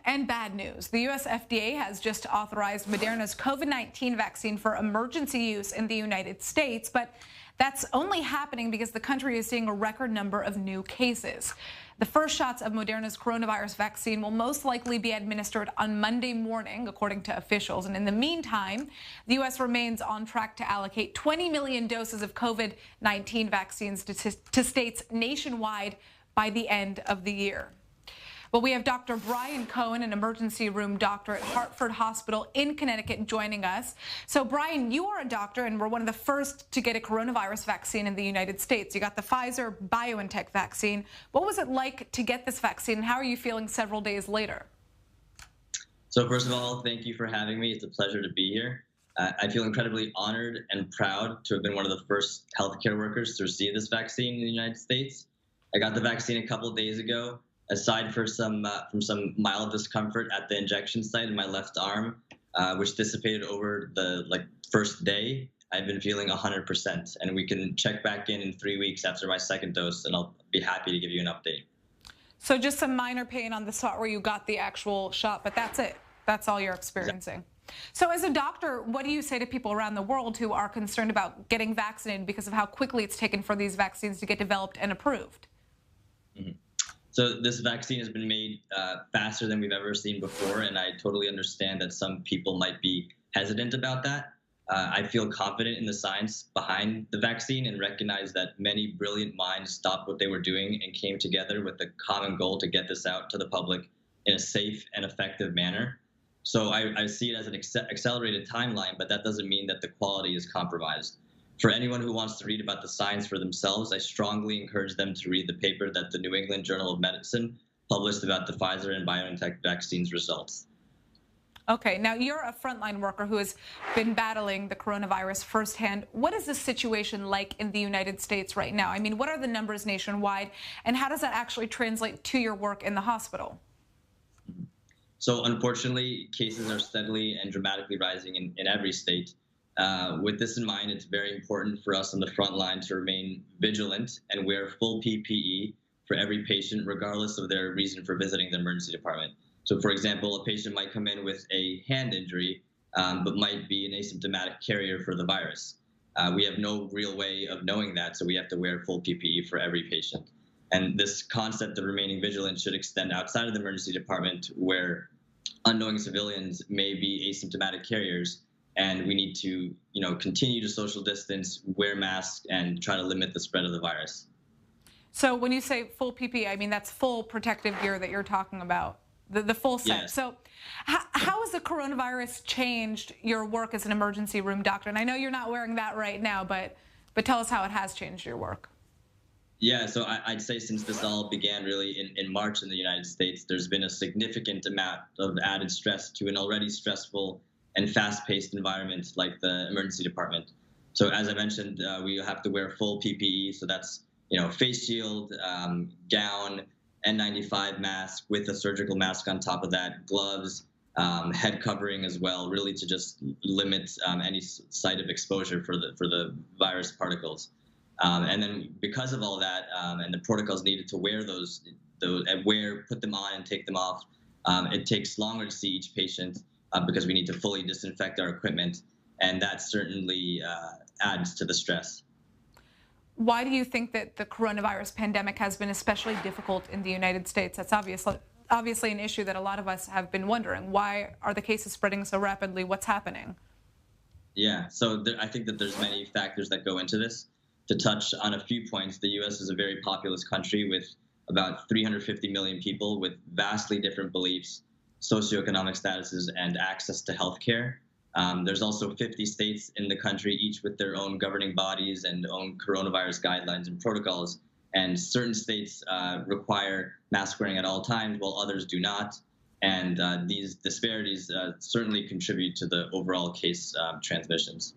And bad news. The U.S. FDA has just authorized Moderna's COVID-19 vaccine for emergency use in the United States, but that's only happening because the country is seeing a record number of new cases. The first shots of Moderna's coronavirus vaccine will most likely be administered on Monday morning, according to officials. And in the meantime, the U.S. remains on track to allocate 20 million doses of COVID-19 vaccines to states nationwide by the end of the year. Well, we have Dr. Brian Cohen, an emergency room doctor at Hartford Hospital in Connecticut, joining us. So, Brian, you are a doctor and were one of the first to get a coronavirus vaccine in the United States. You got the Pfizer-BioNTech vaccine. What was it like to get this vaccine, and how are you feeling several days later? So, first of all, thank you for having me. It's a pleasure to be here. I feel incredibly honored and proud to have been one of the first healthcare workers to receive this vaccine in the United States. I got the vaccine a couple days ago. Aside from some mild discomfort at the injection site in my left arm, which dissipated over the first day, I've been feeling 100%. And we can check back in 3 weeks after my second dose, and I'll be happy to give you an update. So just some minor pain on the spot where you got the actual shot, but that's it. That's all you're experiencing. So as a doctor, what do you say to people around the world who are concerned about getting vaccinated because of how quickly it's taken for these vaccines to get developed and approved? Mm-hmm. So this vaccine has been made faster than we've ever seen before, and I totally understand that some people might be hesitant about that. I feel confident in the science behind the vaccine and recognize that many brilliant minds stopped what they were doing and came together with the common goal to get this out to the public in a safe and effective manner. So I see it as an accelerated timeline, but that doesn't mean that the quality is compromised. For anyone who wants to read about the science for themselves, I strongly encourage them to read the paper that the New England Journal of Medicine published about the Pfizer and BioNTech vaccines results. Okay, now you're a frontline worker who has been battling the coronavirus firsthand. What is the situation like in the United States right now? I mean, what are the numbers nationwide, and how does that actually translate to your work in the hospital? So unfortunately, cases are steadily and dramatically rising in every state. With this in mind, it's very important for us on the front line to remain vigilant and wear full PPE for every patient, regardless of their reason for visiting the emergency department. So, for example, a patient might come in with a hand injury, but might be an asymptomatic carrier for the virus. We have no real way of knowing that, so we have to wear full PPE for every patient. And this concept of remaining vigilant should extend outside of the emergency department, where unknowing civilians may be asymptomatic carriers. And we need to, continue to social distance, wear masks, and try to limit the spread of the virus. So when you say full PPE, I mean that's full protective gear that you're talking about, the full set. Yes. So how has the coronavirus changed your work as an emergency room doctor? And I know you're not wearing that right now, but tell us how it has changed your work. Yeah, so I'd say since this all began really in March in the United States, there's been a significant amount of added stress to an already stressful and fast-paced environment like the emergency department. So as I mentioned, we have to wear full PPE. So that's, face shield, gown, N95 mask with a surgical mask on top of that, gloves, head covering as well, really to just limit any site of exposure for the virus particles. And then because of all that and the protocols needed to wear those put them on and take them off, it takes longer to see each patient. Because we need to fully disinfect our equipment, and that certainly adds to the stress. Why do you think that the coronavirus pandemic has been especially difficult in the United States? That's obviously an issue that a lot of us have been wondering. Why are the cases spreading so rapidly? What's happening? Yeah, so I think that there's many factors that go into this. To touch on a few points, the U.S. is a very populous country with about 350 million people with vastly different beliefs, socioeconomic statuses, and access to healthcare. There's also 50 states in the country, each with their own governing bodies and own coronavirus guidelines and protocols. And certain states require mask wearing at all times, while others do not. And these disparities certainly contribute to the overall case transmissions.